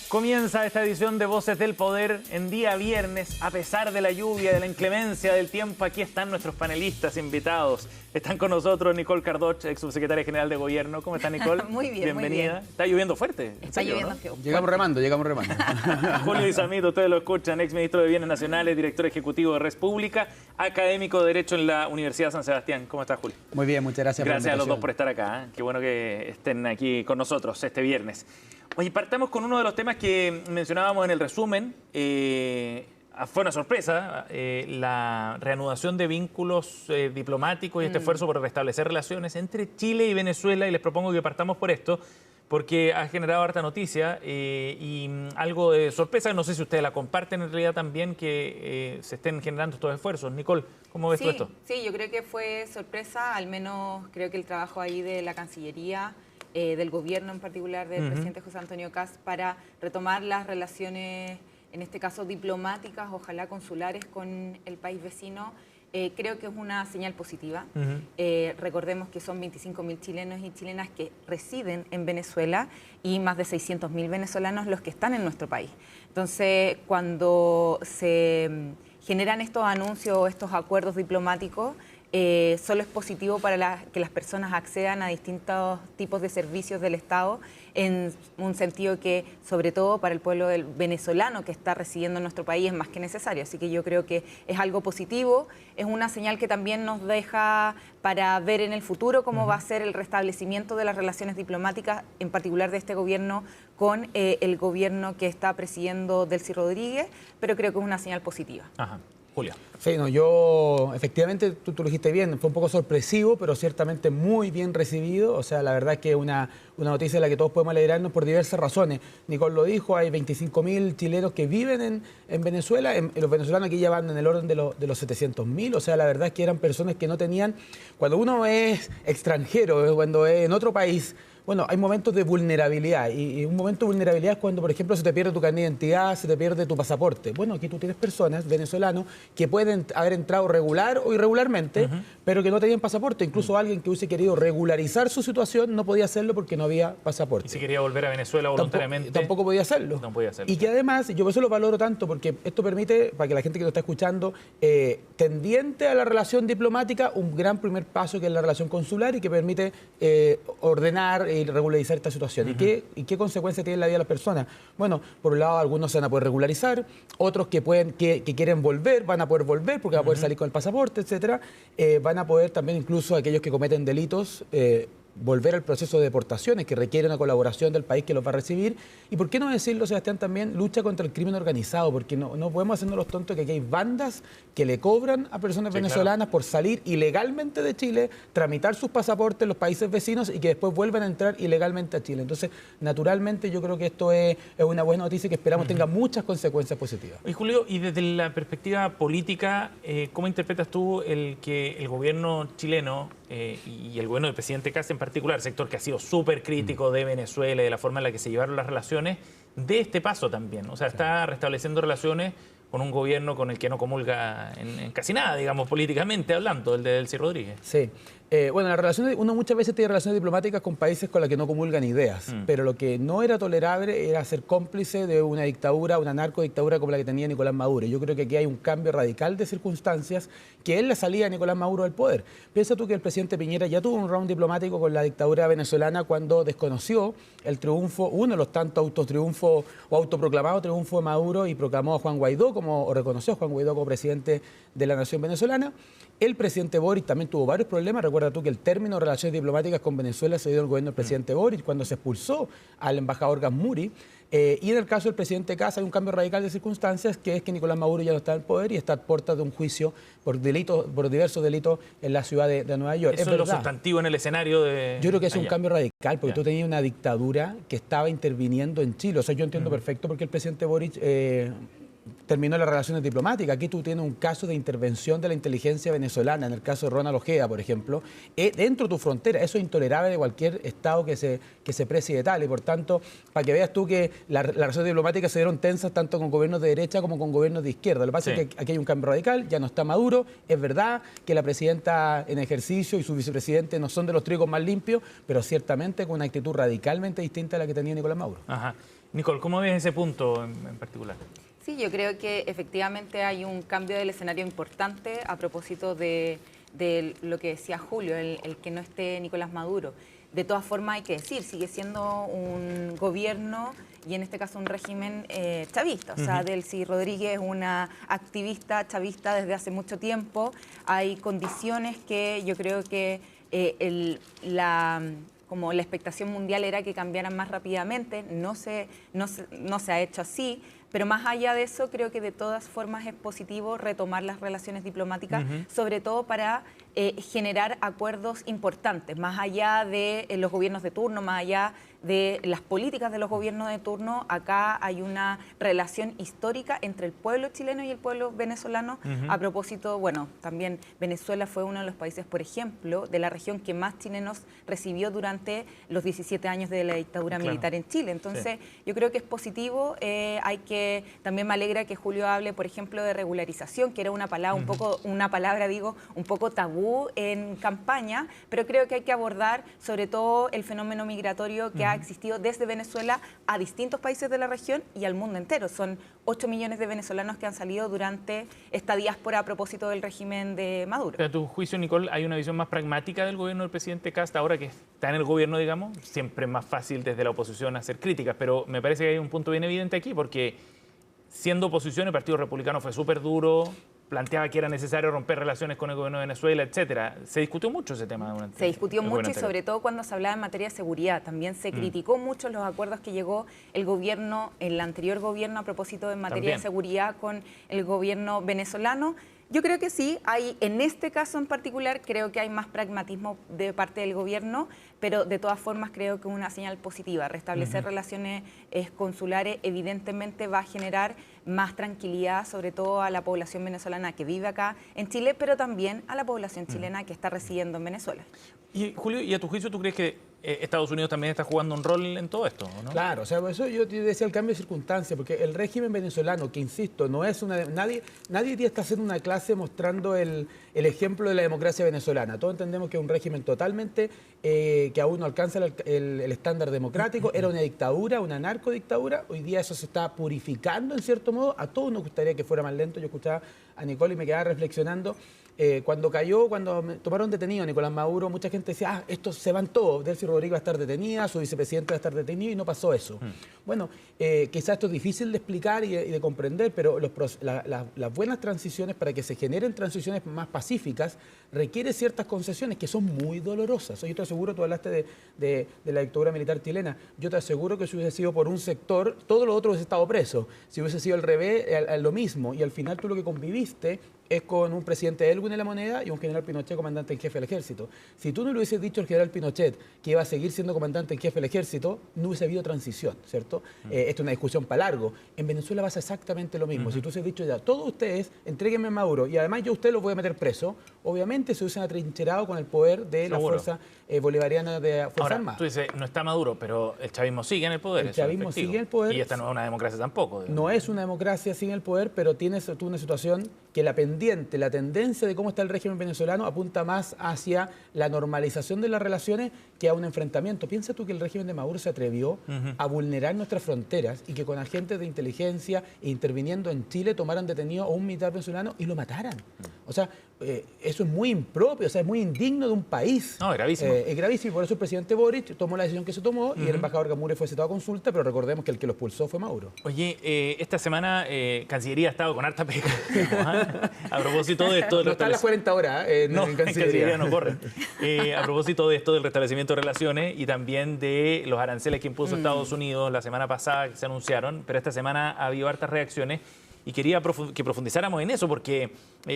Comienza esta edición de Voces del Poder en día viernes. A pesar de la lluvia, de la inclemencia del tiempo, aquí están nuestros panelistas invitados. Están con nosotros Nicole Cardoch, ex subsecretaria general de Gobierno. ¿Cómo está, Nicole? Muy bien, bienvenida. muy bien. Está lloviendo fuerte. Está lloviendo, ¿no? Llegamos remando. Julio Isamito, ustedes lo escuchan, ex ministro de Bienes Nacionales, director ejecutivo de Res Pública, académico de Derecho en la Universidad San Sebastián. ¿Cómo está, Julio? Muy bien, muchas gracias. Gracias a los dos por estar acá. Qué bueno que estén aquí con nosotros este viernes. Oye, partamos con uno de los temas que mencionábamos en el resumen. Fue una sorpresa la reanudación de vínculos diplomáticos y este esfuerzo por restablecer relaciones entre Chile y Venezuela. Y les propongo que partamos por esto, porque ha generado harta noticia y algo de sorpresa. No sé si ustedes la comparten en realidad también, que se estén generando estos esfuerzos. Nicole, ¿cómo ves tú esto? Sí, yo creo que fue sorpresa, al menos creo que el trabajo ahí de la Cancillería, del gobierno en particular, del presidente José Antonio Kast, para retomar las relaciones, en este caso diplomáticas, ojalá consulares, con el país vecino. Creo que es una señal positiva. Recordemos que son 25.000 chilenos y chilenas que residen en Venezuela y más de 600.000 venezolanos los que están en nuestro país. Entonces, cuando se generan estos anuncios, estos acuerdos diplomáticos, solo es positivo para que las personas accedan a distintos tipos de servicios del Estado, en un sentido que, sobre todo para el pueblo venezolano que está residiendo en nuestro país, es más que necesario. Así que yo creo que es algo positivo, es una señal que también nos deja para ver en el futuro cómo va a ser el restablecimiento de las relaciones diplomáticas, en particular de este gobierno con el gobierno que está presidiendo Delcy Rodríguez, pero creo que es una señal positiva. Ajá. Julio. Sí, no, yo efectivamente, tú lo dijiste bien, fue un poco sorpresivo, pero ciertamente muy bien recibido. O sea, la verdad es que es una noticia de la que todos podemos alegrarnos por diversas razones. Nicole lo dijo, hay 25.000 chilenos que viven en Venezuela, los venezolanos aquí ya van en el orden de los 700.000. O sea, la verdad es que eran personas que no tenían, cuando uno es extranjero, cuando es en otro país, bueno, hay momentos de vulnerabilidad y un momento de vulnerabilidad es cuando, por ejemplo, se te pierde tu carnet de identidad, se te pierde tu pasaporte. Bueno, aquí tú tienes personas, venezolanos, que pueden haber entrado regular o irregularmente, pero que no tenían pasaporte. Incluso alguien que hubiese querido regularizar su situación no podía hacerlo porque no había pasaporte. Y si quería volver a Venezuela voluntariamente... Tampoco podía hacerlo. No podía hacerlo. Y que además, yo por eso lo valoro tanto, porque esto permite, para que la gente que lo está escuchando, tendiente a la relación diplomática, un gran primer paso que es la relación consular y que permite ordenar y regularizar esta situación. ¿Y qué consecuencias tiene en la vida de las personas? Bueno, por un lado, algunos se van a poder regularizar, otros que quieren volver, van a poder volver porque van a poder salir con el pasaporte, etcétera. Van a poder también, incluso aquellos que cometen delitos, volver al proceso de deportaciones que requiere una colaboración del país que los va a recibir. Y por qué no decirlo, Sebastián, también lucha contra el crimen organizado, porque no podemos hacernos los tontos que aquí hay bandas que le cobran a personas venezolanas por salir ilegalmente de Chile, tramitar sus pasaportes en los países vecinos y que después vuelvan a entrar ilegalmente a Chile. Entonces, naturalmente, yo creo que esto es una buena noticia que esperamos tenga muchas consecuencias positivas. Y Julio, y desde la perspectiva política, ¿cómo interpretas tú que el gobierno chileno y el gobierno del presidente Kast en particular, sector que ha sido súper crítico de Venezuela y de la forma en la que se llevaron las relaciones, de este paso también? O sea, está restableciendo relaciones con un gobierno con el que no comulga en casi nada, digamos, políticamente hablando, el de Delcy Rodríguez. Sí. Bueno, uno muchas veces tiene relaciones diplomáticas con países con los que no comulgan ideas, pero lo que no era tolerable era ser cómplice de una dictadura, una narcodictadura como la que tenía Nicolás Maduro. Yo creo que aquí hay un cambio radical de circunstancias que es la salida de Nicolás Maduro del poder. Piensa tú que el presidente Piñera ya tuvo un round diplomático con la dictadura venezolana cuando desconoció el triunfo, uno de los tantos autotriunfos o autoproclamado triunfo de Maduro, y proclamó a Juan Guaidó o reconoció a Juan Guaidó como presidente de la nación venezolana. El presidente Boric también tuvo varios problemas. Recuerda tú que el término de relaciones diplomáticas con Venezuela se dio en el gobierno del presidente Boric cuando se expulsó al embajador Gasmuri. Y en el caso del presidente Kast hay un cambio radical de circunstancias, que es que Nicolás Maduro ya no está en el poder y está a puertas de un juicio por diversos delitos en la ciudad de Nueva York. Eso es lo sustantivo en el escenario de... Yo creo que es un cambio radical, porque tú tenías una dictadura que estaba interviniendo en Chile. O sea, yo entiendo perfecto porque el presidente Boric terminó las relaciones diplomáticas. Aquí tú tienes un caso de intervención de la inteligencia venezolana, en el caso de Ronald Ojeda, por ejemplo, dentro de tu frontera. Eso es intolerable de cualquier Estado que se precie de tal. Y por tanto, para que veas tú que las relaciones diplomáticas se dieron tensas tanto con gobiernos de derecha como con gobiernos de izquierda. Lo que pasa es que aquí hay un cambio radical, ya no está Maduro. Es verdad que la presidenta en ejercicio y su vicepresidente no son de los trigos más limpios, pero ciertamente con una actitud radicalmente distinta a la que tenía Nicolás Maduro. Ajá. Nicole, ¿cómo ves ese punto en particular? Sí, yo creo que efectivamente hay un cambio del escenario importante a propósito de lo que decía Julio, el que no esté Nicolás Maduro. De todas formas, hay que decir, sigue siendo un gobierno y en este caso un régimen chavista. O sea, Delcy Rodríguez es una activista chavista desde hace mucho tiempo. Hay condiciones que yo creo que como la expectación mundial era que cambiaran más rápidamente, no se ha hecho así. Pero más allá de eso, creo que de todas formas es positivo retomar las relaciones diplomáticas, sobre todo para generar acuerdos importantes, más allá de los gobiernos de turno, más allá de las políticas de los gobiernos de turno. Acá hay una relación histórica entre el pueblo chileno y el pueblo venezolano. A propósito, bueno, también Venezuela fue uno de los países, por ejemplo, de la región que más chilenos recibió durante los 17 años de la dictadura militar en Chile. Entonces, yo creo que es positivo. También me alegra que Julio hable, por ejemplo, de regularización, que era una palabra un poco tabú en campaña, pero creo que hay que abordar sobre todo el fenómeno migratorio que ha existido desde Venezuela a distintos países de la región y al mundo entero. Son 8 millones de venezolanos que han salido durante esta diáspora a propósito del régimen de Maduro. Pero a tu juicio, Nicole, ¿hay una visión más pragmática del gobierno del presidente Kast ahora que está en el gobierno, digamos? Siempre es más fácil desde la oposición hacer críticas, pero me parece que hay un punto bien evidente aquí, porque siendo oposición el Partido Republicano fue súper duro, planteaba que era necesario romper relaciones con el gobierno de Venezuela, etcétera. Se discutió mucho ese tema durante Se discutió mucho y sobre todo cuando se hablaba en materia de seguridad. También se criticó mucho los acuerdos que llegó el anterior gobierno a propósito en materia de seguridad con el gobierno venezolano. Yo creo que sí, en este caso en particular creo que hay más pragmatismo de parte del gobierno, pero de todas formas creo que es una señal positiva. Restablecer relaciones consulares evidentemente va a generar más tranquilidad, sobre todo a la población venezolana que vive acá en Chile, pero también a la población chilena que está residiendo en Venezuela. Y Julio, ¿y a tu juicio tú crees que Estados Unidos también está jugando un rol en todo esto, ¿no? Claro, o sea, por eso yo te decía el cambio de circunstancia, porque el régimen venezolano, que insisto, no es nadie hoy día está haciendo una clase mostrando el ejemplo de la democracia venezolana. Todos entendemos que es un régimen totalmente que aún no alcanza el estándar democrático, era una dictadura, una narcodictadura. Hoy día eso se está purificando en cierto modo. A todos nos gustaría que fuera más lento. Yo escuchaba a Nicole y me quedaba reflexionando. Cuando tomaron detenido a Nicolás Maduro, mucha gente decía, estos se van todos, Delcy Rodríguez va a estar detenida, su vicepresidente va a estar detenido, y no pasó eso. Bueno, quizás esto es difícil de explicar y de comprender, pero las buenas transiciones, para que se generen transiciones más pacíficas, requiere ciertas concesiones que son muy dolorosas. Yo te aseguro, tú hablaste de la dictadura militar chilena, yo te aseguro que si hubiese sido por un sector, todo lo otro hubiese estado preso. Si hubiese sido al revés, lo mismo, y al final tú lo que conviviste es con un presidente Elwin en la moneda y un general Pinochet, comandante en jefe del ejército. Si tú no le hubieses dicho al general Pinochet que iba a seguir siendo comandante en jefe del ejército, no hubiese habido transición, ¿cierto? Esto es una discusión para largo. En Venezuela pasa exactamente lo mismo. Si tú hubieses dicho ya, todos ustedes, entréguenme a Maduro y además yo a usted los voy a meter preso, obviamente se hubiesen atrincherado con el poder de la fuerza bolivariana de Fuerza Armada. Tú dices, no está Maduro, pero el chavismo sigue en el poder. El chavismo sigue en el poder. Y esta no es una democracia tampoco. Digamos. No es una democracia sin el poder, pero tienes tú una situación que la tendencia de cómo está el régimen venezolano apunta más hacia la normalización de las relaciones que a un enfrentamiento. Piensa tú que el régimen de Maduro se atrevió a vulnerar nuestras fronteras y que con agentes de inteligencia interviniendo en Chile tomaran detenido a un militar venezolano y lo mataran. O sea, eso es muy impropio, o sea, es muy indigno de un país. No, gravísimo. Es gravísimo, por eso el presidente Boric tomó la decisión que se tomó y el embajador Gamure fue citado a consulta, pero recordemos que el que lo expulsó fue Maduro. Oye, esta semana Cancillería ha estado con harta pega. A propósito de esto... No están las 40 horas en Cancillería no corren. A propósito de esto del restablecimiento de relaciones y también de los aranceles que impuso Estados Unidos la semana pasada que se anunciaron, pero esta semana ha habido hartas reacciones. Y quería que profundizáramos en eso, porque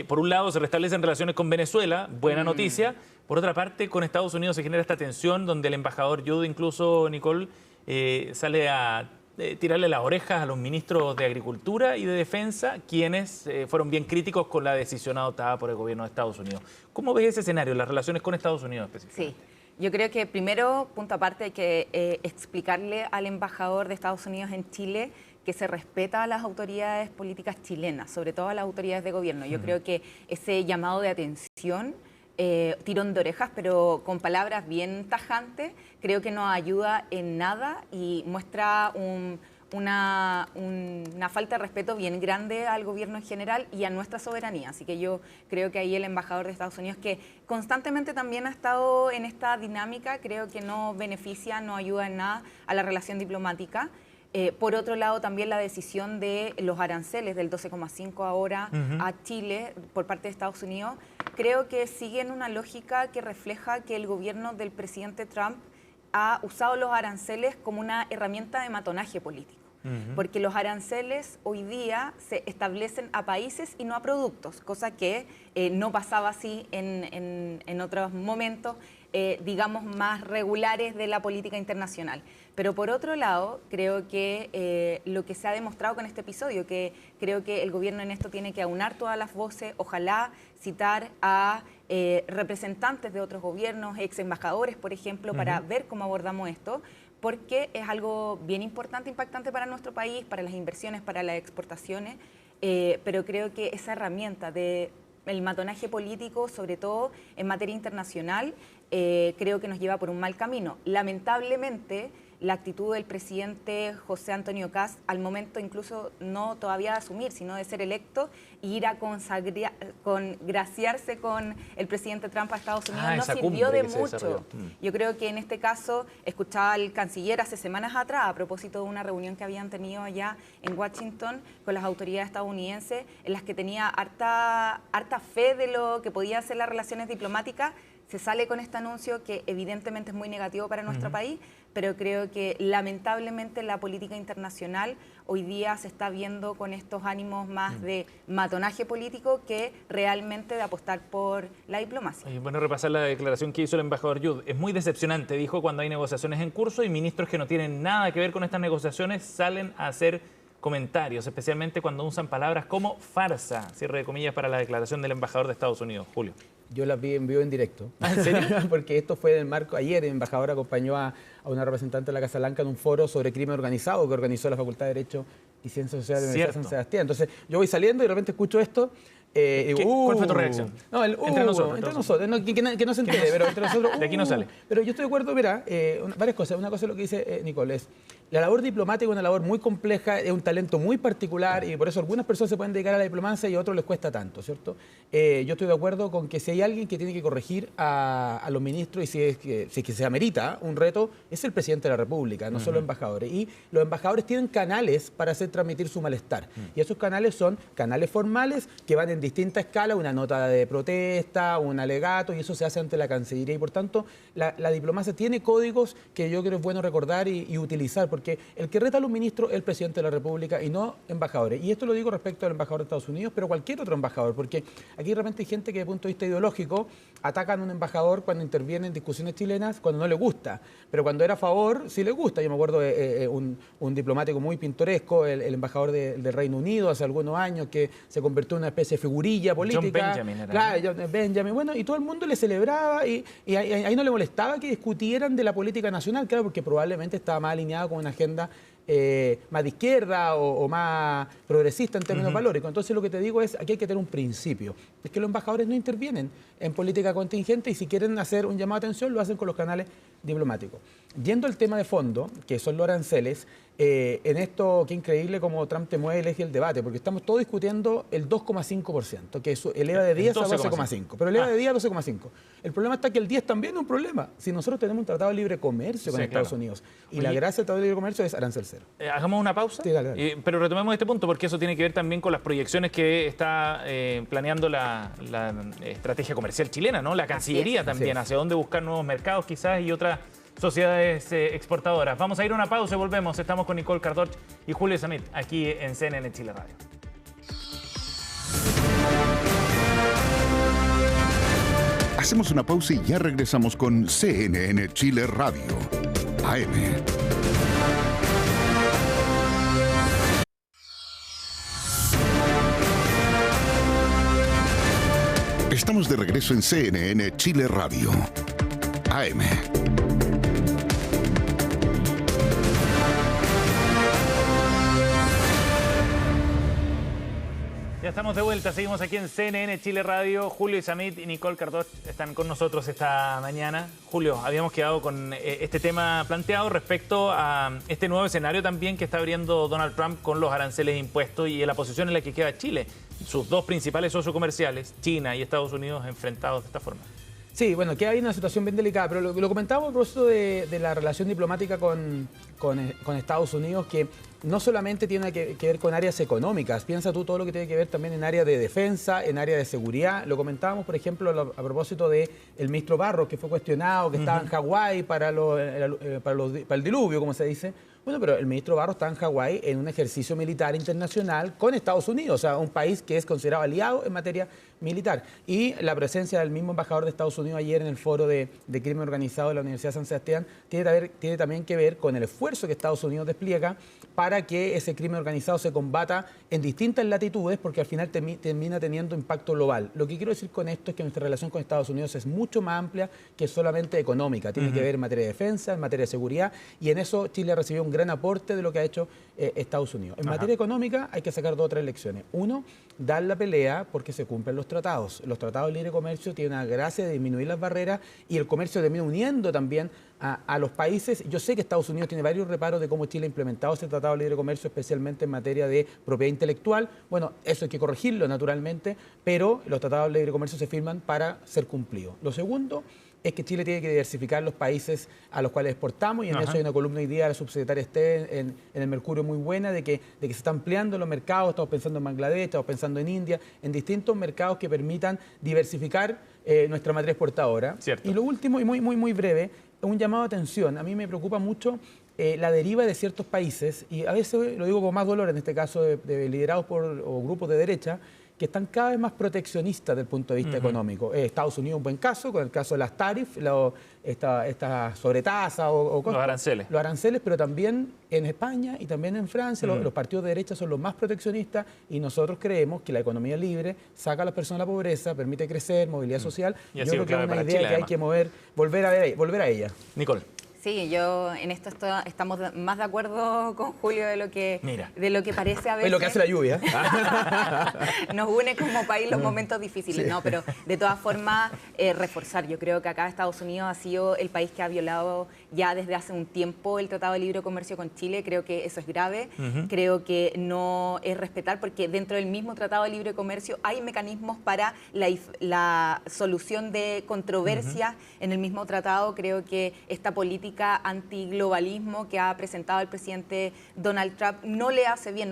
por un lado se restablecen relaciones con Venezuela, buena noticia. Por otra parte, con Estados Unidos se genera esta tensión donde el embajador Jude, incluso Nicole, sale a tirarle las orejas a los ministros de Agricultura y de Defensa, quienes fueron bien críticos con la decisión adoptada por el gobierno de Estados Unidos. ¿Cómo ves ese escenario, las relaciones con Estados Unidos específicamente? Sí. Yo creo que primero, punto aparte, hay que explicarle al embajador de Estados Unidos en Chile que se respeta a las autoridades políticas chilenas, sobre todo a las autoridades de gobierno. Yo creo que ese llamado de atención, tirón de orejas, pero con palabras bien tajantes, creo que nos ayuda en nada y muestra una falta de respeto bien grande al gobierno en general y a nuestra soberanía. Así que yo creo que ahí el embajador de Estados Unidos, que constantemente también ha estado en esta dinámica, creo que no beneficia, no ayuda en nada a la relación diplomática. Por otro lado, también la decisión de los aranceles del 12,5 ahora a Chile por parte de Estados Unidos, creo que siguen una lógica que refleja que el gobierno del presidente Trump ha usado los aranceles como una herramienta de matonaje político. Porque los aranceles hoy día se establecen a países y no a productos, cosa que no pasaba así en otros momentos, digamos, más regulares de la política internacional. Pero por otro lado, creo que lo que se ha demostrado con este episodio, que creo que el gobierno en esto tiene que aunar todas las voces, ojalá citar a representantes de otros gobiernos, ex embajadores, por ejemplo, para ver cómo abordamos esto, porque es algo bien importante, impactante para nuestro país, para las inversiones, para las exportaciones, pero creo que esa herramienta del matonaje político, sobre todo en materia internacional, creo que nos lleva por un mal camino. Lamentablemente, la actitud del presidente José Antonio Kast, al momento incluso no todavía de asumir, sino de ser electo, e ir a congraciarse con el presidente Trump a Estados Unidos, no sirvió de mucho. Yo creo que en este caso, escuchaba al canciller hace semanas atrás, a propósito de una reunión que habían tenido allá en Washington con las autoridades estadounidenses, en las que tenía harta fe de lo que podía ser las relaciones diplomáticas. Se sale con este anuncio que evidentemente es muy negativo para nuestro país, pero creo que lamentablemente la política internacional hoy día se está viendo con estos ánimos más de matonaje político que realmente de apostar por la diplomacia. Bueno, repasar la declaración que hizo el embajador Yud. Es muy decepcionante, dijo, cuando hay negociaciones en curso y ministros que no tienen nada que ver con estas negociaciones salen a hacer comentarios, especialmente cuando usan palabras como farsa, cierre de comillas para la declaración del embajador de Estados Unidos. Julio. Yo las vi en vivo en directo. ¿En serio? Porque esto fue en el marco, ayer el embajador acompañó a una representante de la Casa Blanca en un foro sobre crimen organizado que organizó la Facultad de Derecho y Ciencias Sociales de la Universidad de San Sebastián. Entonces yo voy saliendo y de repente escucho esto. ¿Cuál fue tu reacción? No, entre nosotros. No, que no se entere, pero entre nosotros. De aquí no sale. Pero yo estoy de acuerdo, mira, varias cosas. Una cosa es lo que dice Nicole, es la labor diplomática es una labor muy compleja, es un talento muy particular y por eso algunas personas se pueden dedicar a la diplomacia y a otros les cuesta tanto, ¿cierto? Yo estoy de acuerdo con que si hay alguien que tiene que corregir a los ministros y si es que se amerita un reto, es el presidente de la República, no solo embajadores. Y los embajadores tienen canales para hacer transmitir su malestar. Y esos canales son canales formales que van en distinta escala, una nota de protesta, un alegato, y eso se hace ante la Cancillería. Y por tanto, la diplomacia tiene códigos que yo creo es bueno recordar y utilizar, porque el que reta a los ministros es el presidente de la República y no embajadores. Y esto lo digo respecto al embajador de Estados Unidos, pero cualquier otro embajador, porque aquí de repente hay gente que desde el punto de vista ideológico atacan a un embajador cuando interviene en discusiones chilenas, cuando no le gusta, pero cuando era a favor, sí le gusta. Yo me acuerdo de un diplomático muy pintoresco, el embajador del Reino Unido hace algunos años, que se convirtió en una especie de figurilla política. John Benjamin era. Claro, John Benjamin. Bueno, y todo el mundo le celebraba y ahí no le molestaba que discutieran de la política nacional, claro, porque probablemente estaba más alineado con una agenda más de izquierda o más progresista en términos valóricos. Entonces lo que te digo es, aquí hay que tener un principio, es que los embajadores no intervienen en política contingente y si quieren hacer un llamado de atención lo hacen con los canales diplomáticos. Yendo al tema de fondo, que son los aranceles, en esto, qué increíble como Trump te mueve el eje del debate, porque estamos todos discutiendo el 2,5%, que eleva de 10 a 12,5%, pero eleva de 10 a 12,5%. El problema está que el 10 también es un problema. Si nosotros tenemos un tratado de libre comercio con Estados Unidos, y la gracia del tratado de libre comercio es arancel cero. Hagamos una pausa, sí, dale. Pero retomemos este punto, porque eso tiene que ver también con las proyecciones que está planeando la estrategia comercial chilena, ¿no? La Cancillería también, hacia dónde buscar nuevos mercados quizás y otras sociedades exportadoras. Vamos a ir a una pausa y volvemos. Estamos con Nicole Cardot y Julio Samit aquí en CNN Chile Radio. Hacemos una pausa y ya regresamos con CNN Chile Radio, AM. Estamos de regreso en CNN Chile Radio, AM. Ya estamos de vuelta, seguimos aquí en CNN Chile Radio. Julio Izammit y Nicole Cardoch están con nosotros esta mañana. Julio, habíamos quedado con este tema planteado respecto a este nuevo escenario también que está abriendo Donald Trump con los aranceles impuestos y la posición en la que queda Chile. Sus dos principales socios comerciales, China y Estados Unidos, enfrentados de esta forma. Sí, bueno, que hay una situación bien delicada, pero lo comentábamos a propósito de la relación diplomática con Estados Unidos, que no solamente tiene que ver con áreas económicas, piensa tú todo lo que tiene que ver también en área de defensa, en área de seguridad. Lo comentábamos, por ejemplo, a propósito del ministro Barros, que fue cuestionado, que estaba en Hawái para el diluvio, como se dice. Bueno, pero el ministro Barros está en Hawái en un ejercicio militar internacional con Estados Unidos, o sea, un país que es considerado aliado en materia militar. Y la presencia del mismo embajador de Estados Unidos ayer en el foro de crimen organizado de la Universidad de San Sebastián tiene también que ver con el esfuerzo que Estados Unidos despliega para que ese crimen organizado se combata en distintas latitudes, porque al final termina teniendo impacto global. Lo que quiero decir con esto es que nuestra relación con Estados Unidos es mucho más amplia que solamente económica. Tiene que ver en materia de defensa, en materia de seguridad, y en eso Chile recibió un gran aporte de lo que ha hecho Estados Unidos. En materia económica hay que sacar dos o tres lecciones. Uno, dar la pelea porque se cumplen los tratados. Los tratados de libre comercio tienen la gracia de disminuir las barreras y el comercio termina uniendo también a los países. Yo sé que Estados Unidos tiene varios reparos de cómo Chile ha implementado ese tratado de libre comercio, especialmente en materia de propiedad intelectual. Bueno, eso hay que corregirlo naturalmente, pero los tratados de libre comercio se firman para ser cumplidos. Lo segundo es que Chile tiene que diversificar los países a los cuales exportamos, y en eso hay una columna hoy día de la subsecretaria Esté en el Mercurio muy buena, de que se están ampliando los mercados. Estamos pensando en Bangladesh, estamos pensando en India, en distintos mercados que permitan diversificar nuestra matriz exportadora. Cierto. Y lo último, y muy breve, un llamado de atención. A mí me preocupa mucho la deriva de ciertos países, y a veces lo digo con más dolor, en este caso de liderados por grupos de derecha, que están cada vez más proteccionistas desde el punto de vista económico. Estados Unidos es un buen caso, con el caso de las tarifas, esta sobretasa o los aranceles. Los aranceles, pero también en España y también en Francia los partidos de derecha son los más proteccionistas, y nosotros creemos que la economía libre saca a las personas de la pobreza, permite crecer, movilidad social. Y yo creo que es una idea Chile, que hay que volver a ella. Nicole. Sí, yo en esto estamos más de acuerdo con Julio de lo que parece a veces. Es lo que hace la lluvia. Nos une como país los momentos difíciles, sí. ¿no? Pero de todas formas, reforzar. Yo creo que acá Estados Unidos ha sido el país que ha violado ya desde hace un tiempo el Tratado de Libre Comercio con Chile. Creo que eso es grave. Creo que no es respetar, porque dentro del mismo Tratado de Libre Comercio hay mecanismos para la solución de controversias en el mismo tratado. Creo que esta política antiglobalismo que ha presentado el presidente Donald Trump no le hace bien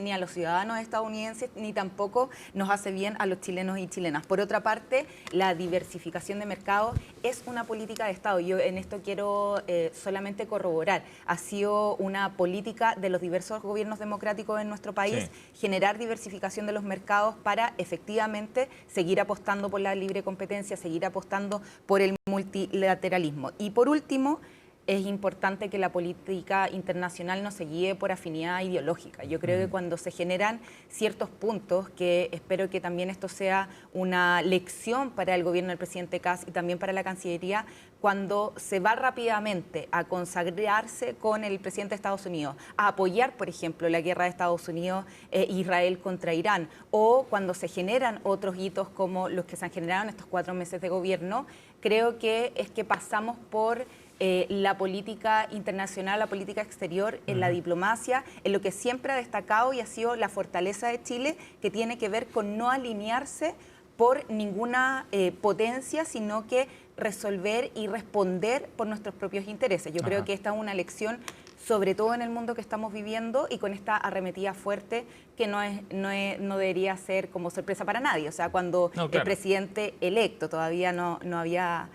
ni a los ciudadanos estadounidenses, ni tampoco nos hace bien a los chilenos y chilenas. Por otra parte, la diversificación de mercados es una política de Estado. Yo en esto quiero solamente corroborar. Ha sido una política de los diversos gobiernos democráticos en nuestro país, generar diversificación de los mercados para efectivamente seguir apostando por la libre competencia, seguir apostando por el multilateralismo. Y por último, es importante que la política internacional no se guíe por afinidad ideológica. Yo creo que cuando se generan ciertos puntos, que espero que también esto sea una lección para el gobierno del presidente Kast y también para la Cancillería, cuando se va rápidamente a consagrarse con el presidente de Estados Unidos, a apoyar, por ejemplo, la guerra de Estados Unidos e Israel contra Irán, o cuando se generan otros hitos como los que se han generado en estos 4 meses de gobierno, creo que es que pasamos por la política internacional, la política exterior, en la diplomacia, en lo que siempre ha destacado y ha sido la fortaleza de Chile, que tiene que ver con no alinearse por ninguna potencia, sino que resolver y responder por nuestros propios intereses. Yo creo que esta es una lección, sobre todo en el mundo que estamos viviendo, y con esta arremetida fuerte que no debería ser como sorpresa para nadie. O sea, cuando el presidente electo todavía no había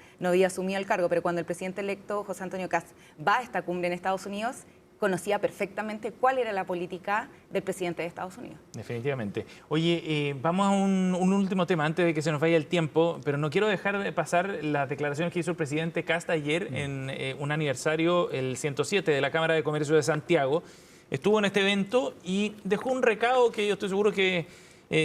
asumido el cargo, pero cuando el presidente electo, José Antonio Kast, va a esta cumbre en Estados Unidos, conocía perfectamente cuál era la política del presidente de Estados Unidos. Definitivamente. Oye, vamos a un último tema antes de que se nos vaya el tiempo, pero no quiero dejar de pasar las declaraciones que hizo el presidente Kast ayer en un aniversario, el 107 de la Cámara de Comercio de Santiago. Estuvo en este evento y dejó un recado que yo estoy seguro que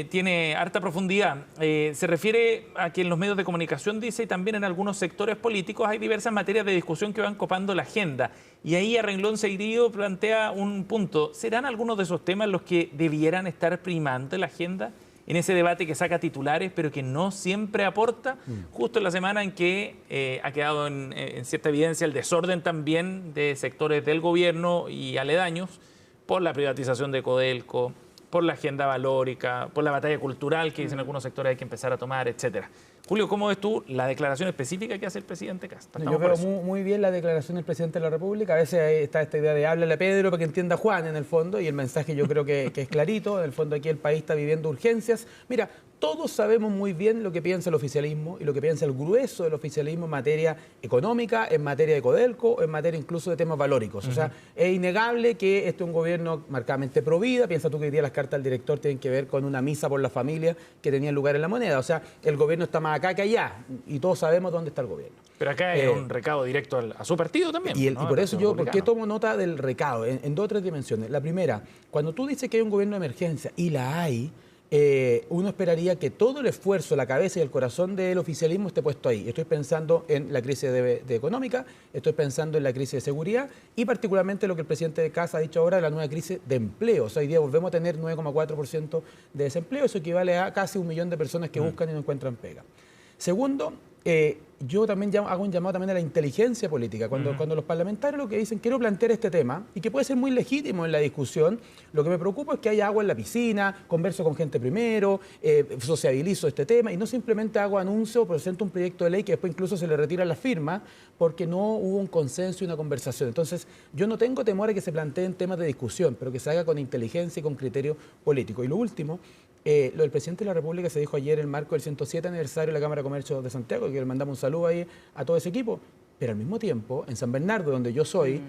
tiene harta profundidad. Se refiere a que en los medios de comunicación, dice, y también en algunos sectores políticos hay diversas materias de discusión que van copando la agenda. Y ahí a renglón seguido plantea un punto. ¿Serán algunos de esos temas los que debieran estar primando en la agenda? en ese debate que saca titulares, pero que no siempre aporta, justo en la semana en que ha quedado en cierta evidencia el desorden también de sectores del gobierno y aledaños por la privatización de Codelco, por la agenda valórica, por la batalla cultural que dicen algunos sectores hay que empezar a tomar, etcétera. Julio, ¿cómo ves tú la declaración específica que hace el presidente Kast? Yo veo muy bien la declaración del presidente de la República. A veces está esta idea de háblale a Pedro para que entienda Juan en el fondo, y el mensaje yo creo que es clarito. En el fondo aquí el país está viviendo urgencias. Mira, todos sabemos muy bien lo que piensa el oficialismo y lo que piensa el grueso del oficialismo en materia económica, en materia de Codelco, en materia incluso de temas valóricos. O sea, es innegable que este es un gobierno marcadamente pro vida. Piensa tú que hoy día las cartas del director tienen que ver con una misa por la familia que tenía lugar en La Moneda. O sea, el gobierno está más acá que allá y todos sabemos dónde está el gobierno. Pero acá hay un recado directo a su partido también. Y ¿no? por eso yo, ¿por qué tomo nota del recado? En dos o tres dimensiones. La primera, cuando tú dices que hay un gobierno de emergencia, y la hay, uno esperaría que todo el esfuerzo, la cabeza y el corazón del oficialismo esté puesto ahí. Estoy pensando en la crisis de económica, estoy pensando en la crisis de seguridad y particularmente lo que el presidente de Kast ha dicho ahora, la nueva crisis de empleo. O sea, hoy día volvemos a tener 9,4% de desempleo, eso equivale a casi 1 millón de personas que buscan y no encuentran pega. Segundo, yo también hago un llamado también a la inteligencia política. Cuando los parlamentarios lo que dicen, quiero plantear este tema, y que puede ser muy legítimo en la discusión, lo que me preocupa es que haya agua en la piscina, converso con gente primero, sociabilizo este tema, y no simplemente hago anuncio, presento un proyecto de ley que después incluso se le retira la firma, porque no hubo un consenso y una conversación. Entonces, yo no tengo temor a que se planteen temas de discusión, pero que se haga con inteligencia y con criterio político. Y lo último, lo del presidente de la República se dijo ayer en el marco del 107 aniversario de la Cámara de Comercio de Santiago, que le mandamos un saludo ahí a todo ese equipo, pero al mismo tiempo, en San Bernardo, donde yo soy,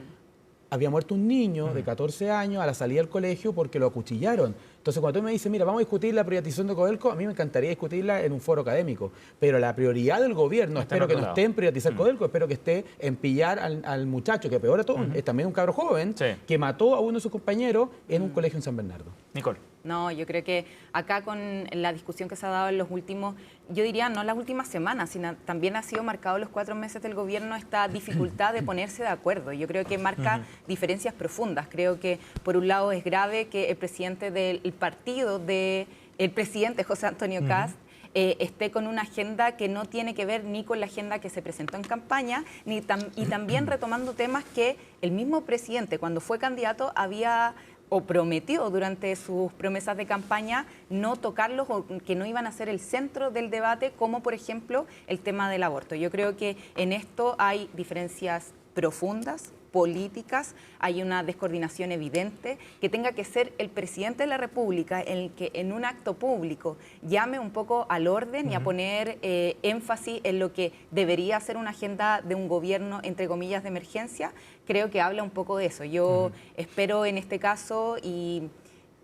había muerto un niño de 14 años a la salida del colegio porque lo acuchillaron. Entonces, cuando tú me dices, mira, vamos a discutir la privatización de Codelco, a mí me encantaría discutirla en un foro académico. Pero la prioridad del gobierno, espero que no esté en privatizar Codelco, espero que esté en pillar al muchacho, que peor de todo, es también un cabro joven, que mató a uno de sus compañeros en un colegio en San Bernardo. Nicole. No, yo creo que acá con la discusión que se ha dado en los últimos, yo diría no las últimas semanas, sino también ha sido marcado los 4 meses del gobierno esta dificultad de ponerse de acuerdo. Yo creo que marca diferencias profundas. Creo que por un lado es grave que el presidente del partido el presidente José Antonio Kast esté con una agenda que no tiene que ver ni con la agenda que se presentó en campaña, y también retomando temas que el mismo presidente, cuando fue candidato, había o prometió durante sus promesas de campaña no tocarlos o que no iban a ser el centro del debate, como por ejemplo el tema del aborto. Yo creo que en esto hay diferencias profundas, políticas, hay una descoordinación evidente, que tenga que ser el presidente de la República el que en un acto público llame un poco al orden y a poner énfasis en lo que debería ser una agenda de un gobierno, entre comillas, de emergencia. Creo que habla un poco de eso. Yo espero en este caso, y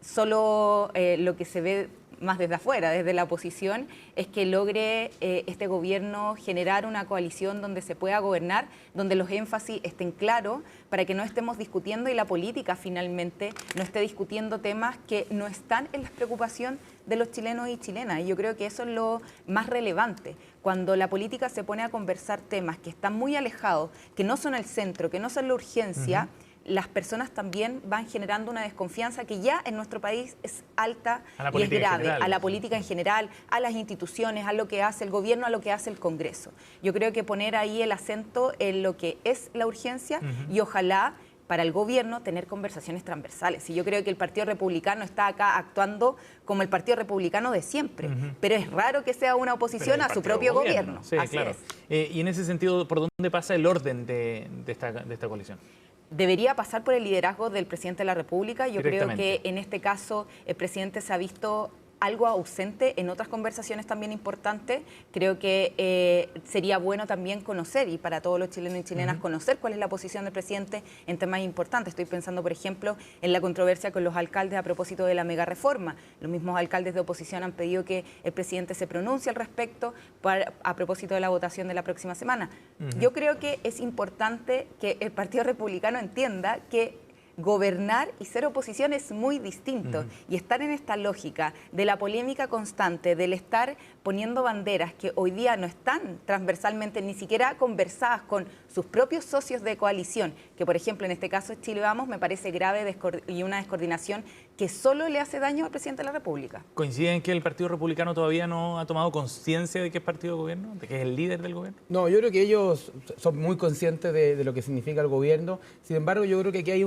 solo lo que se ve más desde afuera, desde la oposición, es que logre este gobierno generar una coalición donde se pueda gobernar, donde los énfasis estén claros, para que no estemos discutiendo y la política finalmente no esté discutiendo temas que no están en la preocupación de los chilenos y chilenas. Y yo creo que eso es lo más relevante. Cuando la política se pone a conversar temas que están muy alejados, que no son el centro, que no son la urgencia, las personas también van generando una desconfianza que ya en nuestro país es alta y es grave, a la política en general, a las instituciones, a lo que hace el gobierno, a lo que hace el Congreso. Yo creo que poner ahí el acento en lo que es la urgencia y ojalá para el gobierno tener conversaciones transversales. Y yo creo que el Partido Republicano está acá actuando como el Partido Republicano de siempre, pero es raro que sea una oposición a su propio gobierno. Sí, así claro. Y en ese sentido, ¿por dónde pasa el orden de esta coalición? Debería pasar por el liderazgo del presidente de la República. Yo creo que en este caso el presidente se ha visto algo ausente en otras conversaciones también importantes. Creo que sería bueno también conocer, y para todos los chilenos y chilenas, conocer cuál es la posición del presidente en temas importantes. Estoy pensando, por ejemplo, en la controversia con los alcaldes a propósito de la mega reforma. Los mismos alcaldes de oposición han pedido que el presidente se pronuncie al respecto a propósito de la votación de la próxima semana. Yo creo que es importante que el Partido Republicano entienda que gobernar y ser oposición es muy distinto. Y estar en esta lógica de la polémica constante, del estar poniendo banderas que hoy día no están transversalmente ni siquiera conversadas con sus propios socios de coalición, que por ejemplo en este caso es Chile Vamos, me parece grave y una descoordinación que solo le hace daño al presidente de la República. ¿Coinciden que el Partido Republicano todavía no ha tomado conciencia de que es partido de gobierno, de que es el líder del gobierno? No, yo creo que ellos son muy conscientes de lo que significa el gobierno. Sin embargo, yo creo que aquí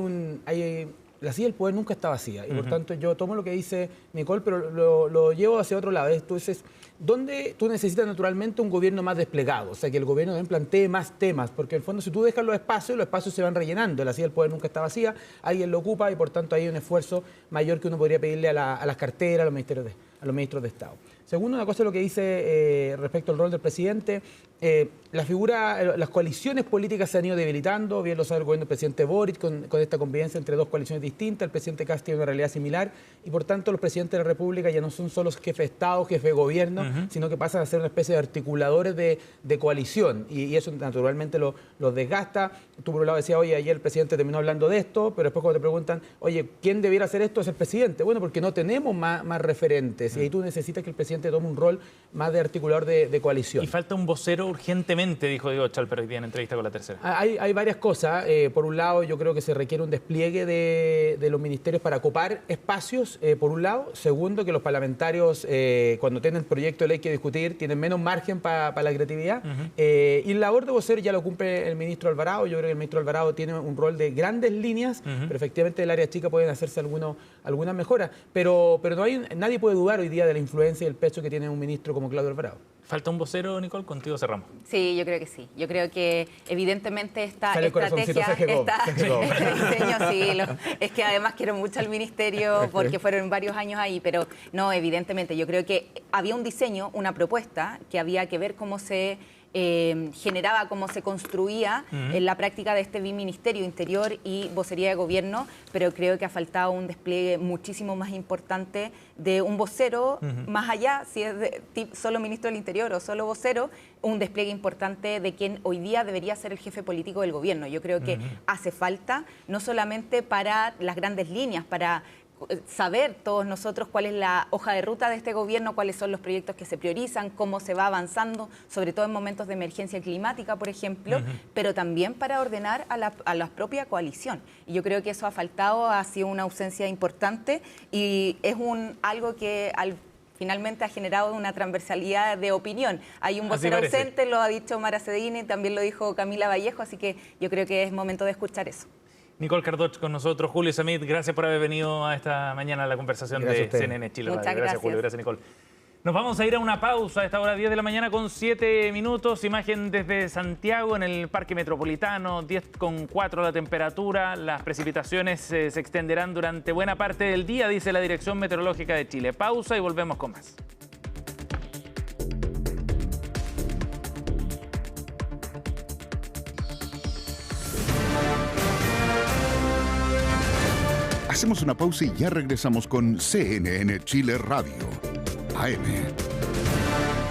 la silla del poder nunca está vacía. Y por tanto, yo tomo lo que dice Nicole, pero lo llevo hacia otro lado. Entonces, ¿dónde tú necesitas naturalmente un gobierno más desplegado? O sea, que el gobierno también plantee más temas, porque en el fondo si tú dejas los espacios se van rellenando. La silla del poder nunca está vacía, alguien lo ocupa y por tanto hay un esfuerzo mayor que uno podría pedirle a las carteras, a los ministros de Estado. Segundo, una cosa es lo que dice respecto al rol del presidente. Las coaliciones políticas se han ido debilitando, bien lo sabe el gobierno del presidente Boric, con esta convivencia entre dos coaliciones distintas. El presidente Kast tiene una realidad similar y por tanto los presidentes de la República ya no son solo jefes de Estado, jefes de gobierno, sino que pasan a ser una especie de articuladores de coalición y eso naturalmente los desgasta. Tú por un lado decías, oye, ayer el presidente terminó hablando de esto, pero después cuando te preguntan, oye, ¿quién debiera hacer esto? Es el presidente. Bueno, porque no tenemos más referentes y ahí tú necesitas que el presidente tome un rol más de articulador de coalición. Y falta un vocero urgentemente, dijo Diego Chalper hoy día en entrevista con La Tercera. Hay varias cosas. Por un lado, yo creo que se requiere un despliegue de los ministerios para ocupar espacios, por un lado. Segundo, que los parlamentarios, cuando tienen proyecto de ley que discutir, tienen menos margen para la creatividad. Y la labor de vocero ya lo cumple el ministro Alvarado. Yo creo que el ministro Alvarado tiene un rol de grandes líneas, pero efectivamente en el área chica pueden hacerse algunas mejoras. Pero nadie puede dudar hoy día de la influencia y el peso que tiene un ministro como Claudio Alvarado. ¿Falta un vocero, Nicole? Contigo cerramos. Sí, yo creo que sí. Yo creo que evidentemente esta Sale estrategia, este diseño, sí, es que además quiero mucho al ministerio porque fueron varios años ahí, pero no, evidentemente yo creo que había un diseño, una propuesta que había que ver cómo se generaba, cómo se construía en la práctica de este biministerio, Interior y Vocería de Gobierno, pero creo que ha faltado un despliegue muchísimo más importante de un vocero, más allá, si es solo ministro del Interior o solo vocero, un despliegue importante de quien hoy día debería ser el jefe político del gobierno. Yo creo que hace falta, no solamente para las grandes líneas, para saber todos nosotros cuál es la hoja de ruta de este gobierno, cuáles son los proyectos que se priorizan, cómo se va avanzando, sobre todo en momentos de emergencia climática, por ejemplo, pero también para ordenar a la propia coalición. Y yo creo que eso ha faltado, ha sido una ausencia importante y es algo que finalmente ha generado una transversalidad de opinión. Hay un vocero ausente, lo ha dicho Mara Cedini, también lo dijo Camila Vallejo, así que yo creo que es momento de escuchar eso. Nicole Cardoch con nosotros, Julio Samit, gracias por haber venido a esta mañana a la conversación de CNN Chile. Muchas gracias. Gracias, Julio, gracias, Nicole. Nos vamos a ir a una pausa a esta hora 10 de la mañana con 7 minutos. Imagen desde Santiago en el Parque Metropolitano, 10,4 la temperatura. Las precipitaciones se extenderán durante buena parte del día, dice la Dirección Meteorológica de Chile. Pausa y volvemos con más. Hacemos una pausa y ya regresamos con CNN Chile Radio, AM.